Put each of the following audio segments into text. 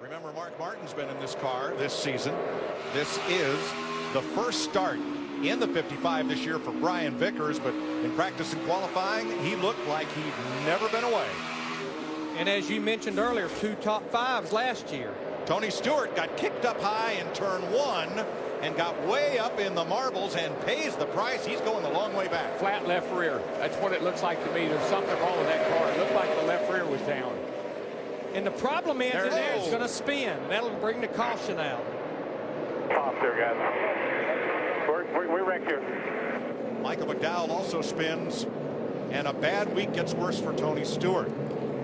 Remember, Mark Martin's been in this car this season. This is the first start in the 55 this year for Brian Vickers, but in practice and qualifying, he looked like he'd never been away. And as you mentioned earlier, 2 top 5s last year. Tony Stewart got kicked up high in turn 1 and got way up in the marbles and pays the price. He's going a long way back. Flat left rear. That's what it looks like to me. There's something wrong with that car. It looked like the left rear was down. And the problem is it's going to spin. That'll bring the caution out. Top there, guys. We're wrecked here. Michael McDowell also spins, and a bad week gets worse for Tony Stewart.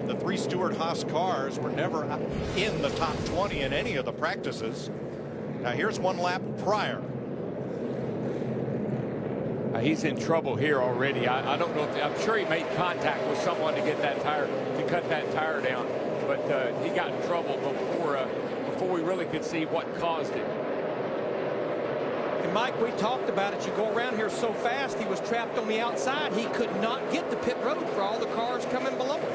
The 3 Stewart-Haas cars were never in the top 20 in any of the practices. Now here's one lap prior. He's in trouble here already. I don't know if I'm sure he made contact with someone to get that tire, to cut that tire down. But he got in trouble before we really could see what caused it. And Mike, we talked about it. You go around here so fast, he was trapped on the outside. He could not get the pit road for all the cars coming below him.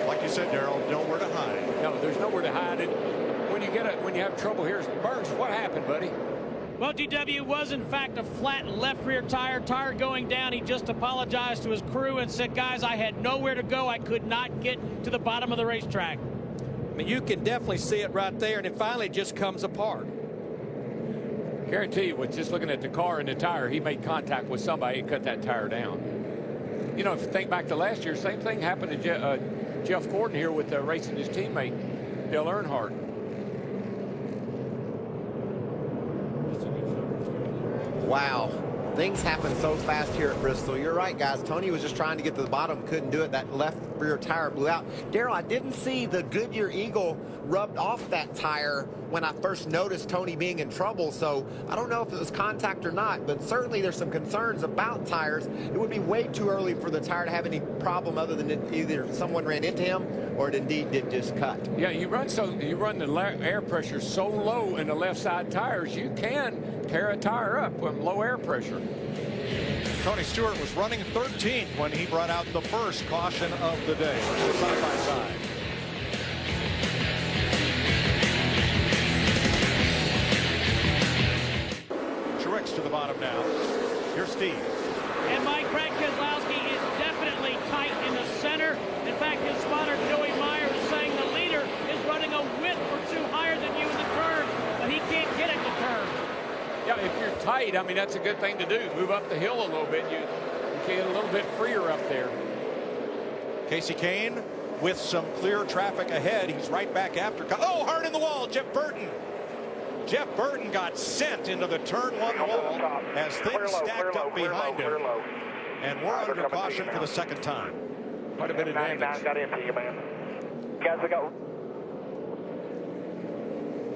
Like you said, Darrell, nowhere to hide. No, there's nowhere to hide it. When you have trouble here, Burns, what happened, buddy? Well, GW was in fact a flat left rear tire going down. He just apologized to his crew and said, guys, I had nowhere to go. I could not get to the bottom of the racetrack. I mean, you can definitely see it right there, and it finally just comes apart. Guarantee you, with just looking at the car and the tire, he made contact with somebody and cut that tire down. You know, if you think back to last year, same thing happened to Jeff Gordon here with racing his teammate, Dale Earnhardt. Wow, things happen so fast here at Bristol. You're right, guys. Tony was just trying to get to the bottom, couldn't do it. That left rear tire blew out. Darrell, I didn't see the Goodyear Eagle rubbed off that tire when I first noticed Tony being in trouble, so I don't know if it was contact or not, but certainly there's some concerns about tires. It would be way too early for the tire to have any problem other than either someone ran into him or it indeed did just cut. Yeah, you run the air pressure so low in the left side tires, you can tear a tire up with low air pressure. Tony Stewart was running 13th when he brought out the first caution of the day. Side by side. Truex to the bottom now. Here's Steve. And Mike, Brad Keselowski is definitely tight in the center. In fact, his spotter, Joey Meyer, is saying the leader is running a width or 2 higher than you in the turns, but he can't get it to turn. Yeah, if you're tight, I mean, that's a good thing to do. Move up the hill a little bit. You can get a little bit freer up there. Casey Kane with some clear traffic ahead. He's right back after. Oh, hard in the wall, Jeff Burton. Jeff Burton got sent into the turn 1 wall as things stacked up behind him. And we're under caution for the second time. Quite a bit of damage. Got into you, man. Guys, I got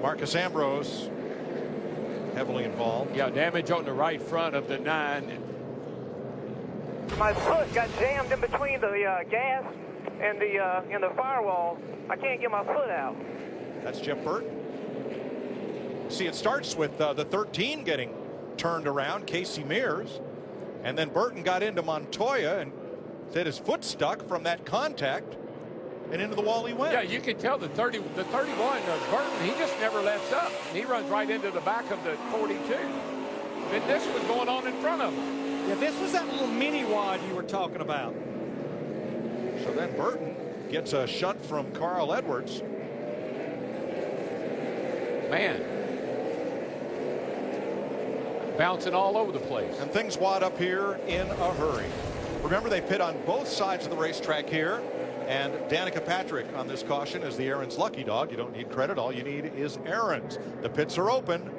Marcus Ambrose heavily involved. Yeah, damage on the right front of the 9. my foot got jammed in between the gas and the firewall. I can't get my foot out. That's Jeff Burton. See, it starts with the 13 getting turned around, Casey Mears, and then Burton got into Montoya and said his foot stuck from that contact, and into the wall he went. Yeah, you can tell the 31, Burton, he just never lets up. He runs right into the back of the 42. And this was going on in front of him. Yeah, this was that little mini wad you were talking about. So then Burton gets a shunt from Carl Edwards. Man. Bouncing all over the place. And things wad up here in a hurry. Remember, they pit on both sides of the racetrack here. And Danica Patrick on this caution is the Aaron's lucky dog. You don't need credit. All you need is Aaron's. The pits are open.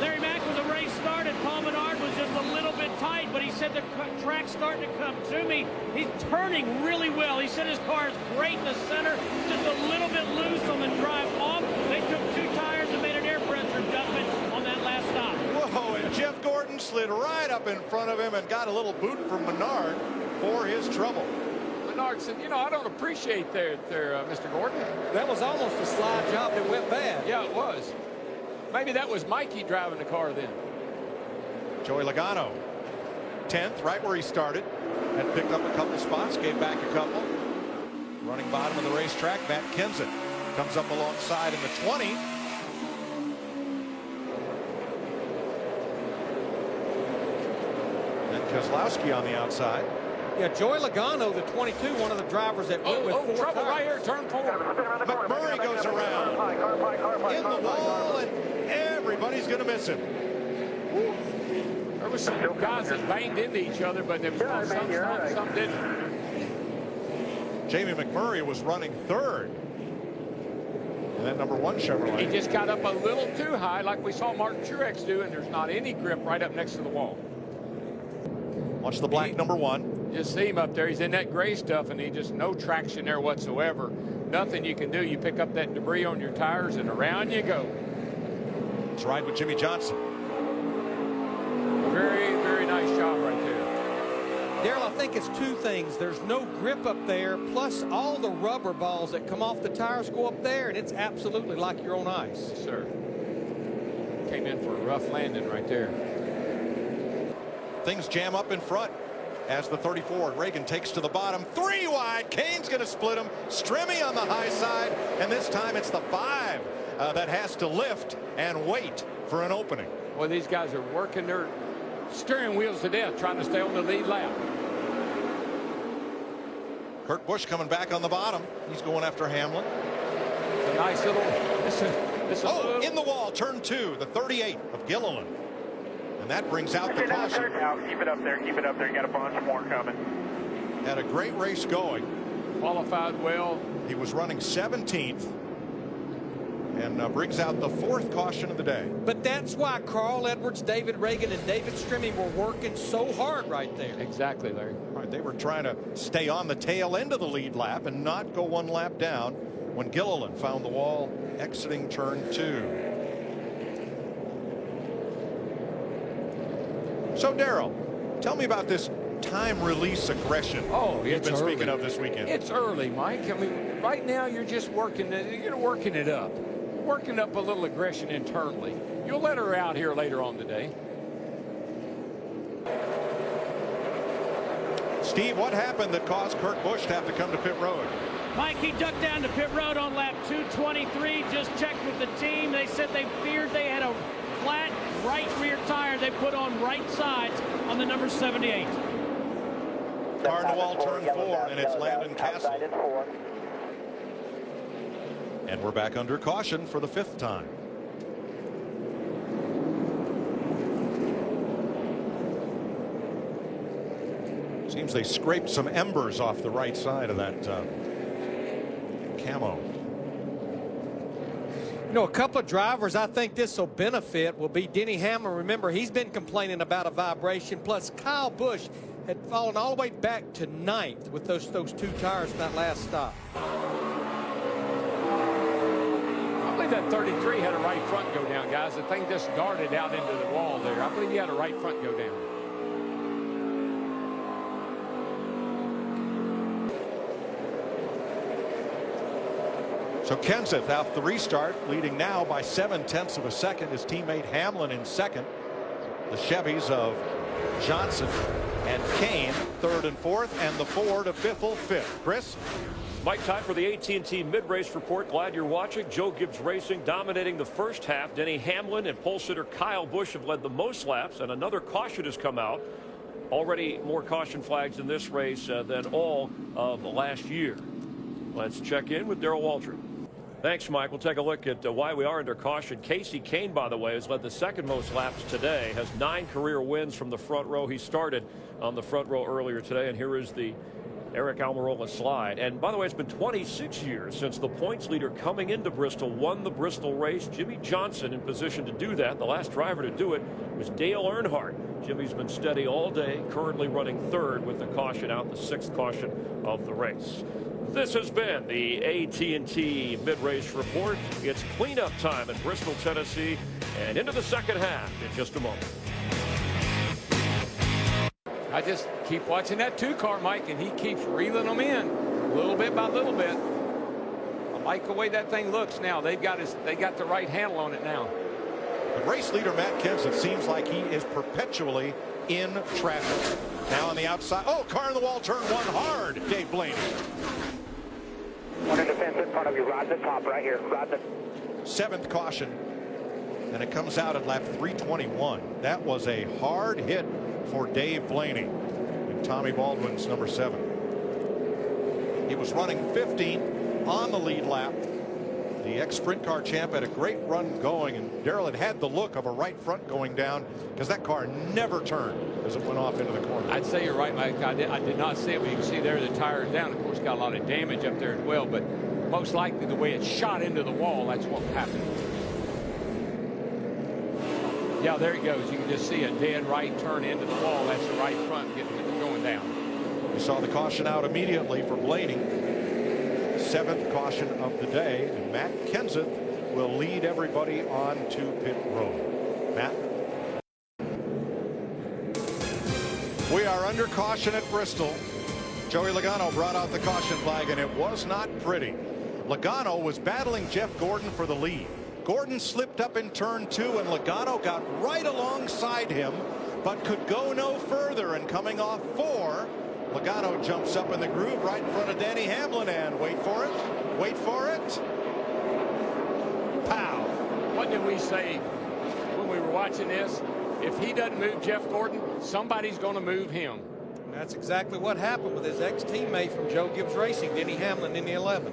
Larry Mack, when the race started, Paul Menard was just a little bit tight, but he said the track's starting to come to me. He's turning really well. He said his car is great in the center, just a little bit loose on the drive off. They took 2 tires and made an air pressure adjustment on that last stop. Whoa, and Jeff Gordon slid right up in front of him and got a little boot from Menard for his trouble. Menard said, you know, I don't appreciate Mr. Gordon. That was almost a slide job that went bad. Yeah, it was. Maybe that was Mikey driving the car then. Joey Logano, 10th, right where he started, and picked up a couple spots, gave back a couple. Running bottom of the racetrack, Matt Kenseth comes up alongside in the 20. And Keselowski on the outside. Yeah, Joey Logano, the 22, one of the drivers that went with four trouble tires. right here, turn 4. McMurray goes around in the wall, and everybody's going to miss him. There was some guys that banged into each other, but there was some didn't. Jamie McMurray was running third in that number 1 Chevrolet. He just got up a little too high, like we saw Martin Truex do, and there's not any grip right up next to the wall. Watch the black number 1. Just see him up there. He's in that gray stuff, and he just no traction there whatsoever. Nothing you can do. You pick up that debris on your tires, and around you go. Let's ride with Jimmy Johnson. Very, very nice job right there. Darrell, I think it's two things. There's no grip up there, plus all the rubber balls that come off the tires go up there, and it's absolutely like you're on ice. Yes, sir. Came in for a rough landing right there. Things jam up in front as the 34 Reagan takes to the bottom. 3 wide. Kane's going to split him. Strimmy on the high side, and this time it's the 5 that has to lift and wait for an opening. Well, these guys are working their steering wheels to death trying to stay on the lead lap. Kurt Busch coming back on the bottom. He's going after Hamlin. It's a nice little. In the wall, turn 2, the 38 of Gilliland. And that brings out the caution. Now, keep it up there. Keep it up there. You got a bunch more coming. Had a great race going. Qualified well. He was running 17th. And brings out the 4th caution of the day. But that's why Carl Edwards, David Reagan, and David Strimmy were working so hard right there. Exactly, Larry. Right, they were trying to stay on the tail end of the lead lap and not go 1 lap down when Gilliland found the wall exiting turn 2. So, Darrell, tell me about this time release aggression you've been speaking of this weekend. It's early, Mike. I mean, right now you're just working it up. Working up a little aggression internally. You'll let her out here later on today. Steve, what happened that caused Kurt Busch to have to come to pit road? Mike, he ducked down to pit road on lap 223. Just checked with the team. They said they feared they had a flat right rear tire they put on right sides on the number 78. Car in the wall, turn 4, and it's Landon Castle. And we're back under caution for the 5th time. Seems they scraped some embers off the right side of that camo. You know, a couple of drivers I think this will benefit will be Denny Hamlin. Remember, he's been complaining about a vibration. Plus, Kyle Busch had fallen all the way back to 9th with those 2 tires in that last stop. I believe that 33 had a right front go down, guys. The thing just darted out into the wall there. I believe he had a right front go down. So Kenseth out the restart, leading now by 0.7 of a second. His teammate Hamlin in 2nd. The Chevys of Johnson and Kane 3rd and 4th, and the Ford of Biffle 5th. Chris? Mike, time for the AT&T mid-race report. Glad you're watching. Joe Gibbs Racing dominating the first half. Denny Hamlin and pole sitter Kyle Busch have led the most laps, and another caution has come out. Already more caution flags in this race than all of last year. Let's check in with Darrell Waltrip. Thanks, Mike. We'll take a look at why we are under caution. Kasey Kahne, by the way, has led the 2nd most laps today, has 9 career wins from the front row. He started on the front row earlier today, and here is the Eric Almirola slide. And by the way, it's been 26 years since the points leader coming into Bristol won the Bristol race. Jimmy Johnson in position to do that. The last driver to do it was Dale Earnhardt. Jimmy's been steady all day, currently running 3rd with the caution out, the 6th caution of the race. This has been the AT&T mid-race report. It's cleanup time in Bristol, Tennessee, and into the 2nd half in just a moment. I just keep watching that 2-car, Mike, and he keeps reeling them in little bit by little bit. I like the way that thing looks now. They got the right handle on it now. The race leader Matt Kenseth seems like he is perpetually in traffic. Now on the outside. Oh, car in the wall, turn 1 hard. Dave Blaney. front of you, right at the top, right here, right at the... 7th caution, and it comes out at lap 321. That was a hard hit for Dave Blaney in Tommy Baldwin's number 7. He was running 15th on the lead lap. The ex-sprint car champ had a great run going, and Darrell had the look of a right front going down because that car never turned as it went off into the corner. I'd say you're right, Mike. I did not see it, but you can see there the tire is down. Of course, got a lot of damage up there as well, but most likely the way it shot into the wall, that's what happened. Yeah, there he goes. You can just see a dead right turn into the wall. That's the right front going down. We saw the caution out immediately for Blaney. 7th caution of the day, and Matt Kenseth will lead everybody on to pit road. Matt? We are under caution at Bristol. Joey Logano brought out the caution flag, and it was not pretty. Logano was battling Jeff Gordon for the lead. Gordon slipped up in turn 2, and Logano got right alongside him, but could go no further. And coming off 4, Logano jumps up in the groove right in front of Denny Hamlin, and wait for it, pow. What did we say when we were watching this? If he doesn't move Jeff Gordon, somebody's going to move him. And that's exactly what happened with his ex-teammate from Joe Gibbs Racing, Denny Hamlin, in the 11.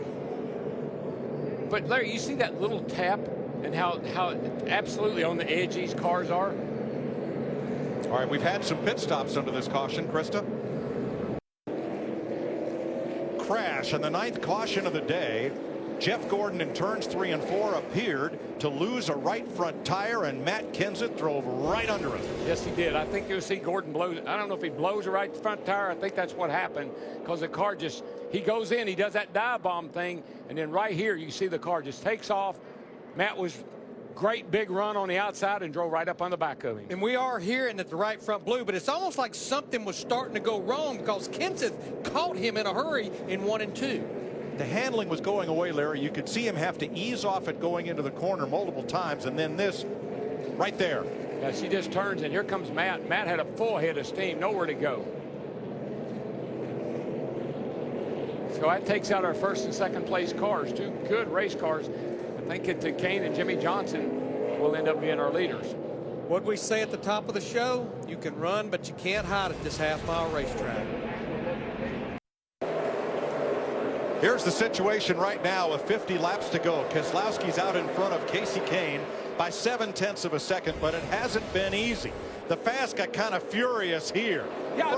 But Larry, you see that little tap and how absolutely on the edge these cars are? All right, we've had some pit stops under this caution, Krista. Crash, and the 9th caution of the day. Jeff Gordon in turns 3 and 4 appeared to lose a right front tire, and Matt Kenseth drove right under him. Yes, he did. I think you'll see Gordon blows. I don't know if he blows a right front tire. I think that's what happened, because the car just, he goes in, he does that dive bomb thing, and then right here you see the car just takes off. Matt was great big run on the outside and drove right up on the back of him. And we are hearing that the right front blew, but it's almost like something was starting to go wrong, because Kenseth caught him in a hurry in 1 and 2. The handling was going away, Larry. You could see him have to ease off it going into the corner multiple times, and then this right there. Yeah, she just turns, and here comes Matt. Matt had a full head of steam, nowhere to go. So that takes out our 1st and 2nd place cars, 2 good race cars. I think it's Kane and Jimmy Johnson will end up being our leaders. What we say at the top of the show, you can run, but you can't hide at this half-mile racetrack. Here's the situation right now with 50 laps to go. Keselowski's out in front of Casey Kane by 0.7 of a second, but it hasn't been easy. The fast got kind of furious here. Yeah, I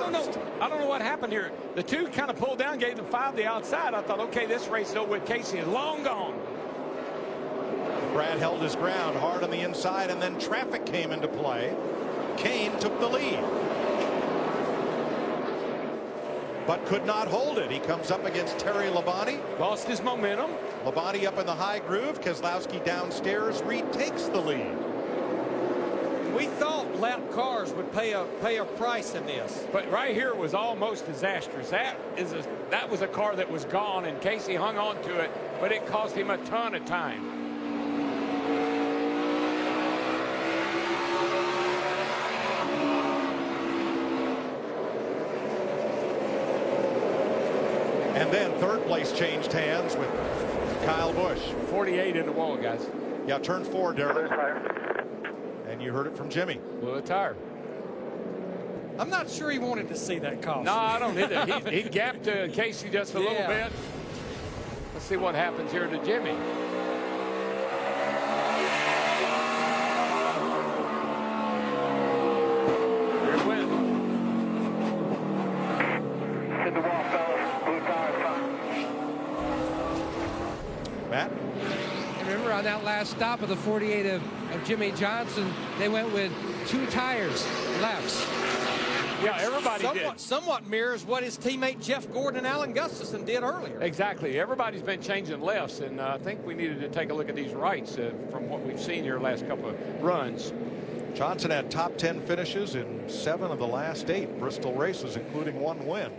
don't know what happened here. The 2 kind of pulled down, gave the 5 the outside. I thought, okay, this race is over with. Casey is long gone. Brad held his ground hard on the inside, and then traffic came into play. Kane took the lead, but could not hold it. He comes up against Terry Labonte. Lost his momentum. Labonte up in the high groove. Keselowski downstairs retakes the lead. We thought lap cars would pay a price in this. But right here was almost disastrous. That was a car that was gone, and Casey hung on to it, but it cost him a ton of time. And then 3rd place changed hands with Kyle Busch. 48 in the wall, guys. Yeah, turn 4, Darrell. And you heard it from Jimmy. Blew a tire. I'm not sure he wanted to see that caution. No, I don't either. He gapped Casey just a little bit. Let's see what happens here to Jimmy. Here it went. Hit the wall, fellas. Blue tire front. Matt? Remember on that last stop of the 48 of Jimmy Johnson, they went with 2 tires lefts. Yeah, everybody did. Somewhat mirrors what his teammate Jeff Gordon and Alan Gustafson did earlier. Exactly. Everybody's been changing lefts, and I think we needed to take a look at these rights from what we've seen here last couple of runs. Johnson had top 10 finishes in 7 of the last 8 Bristol races, including 1 win.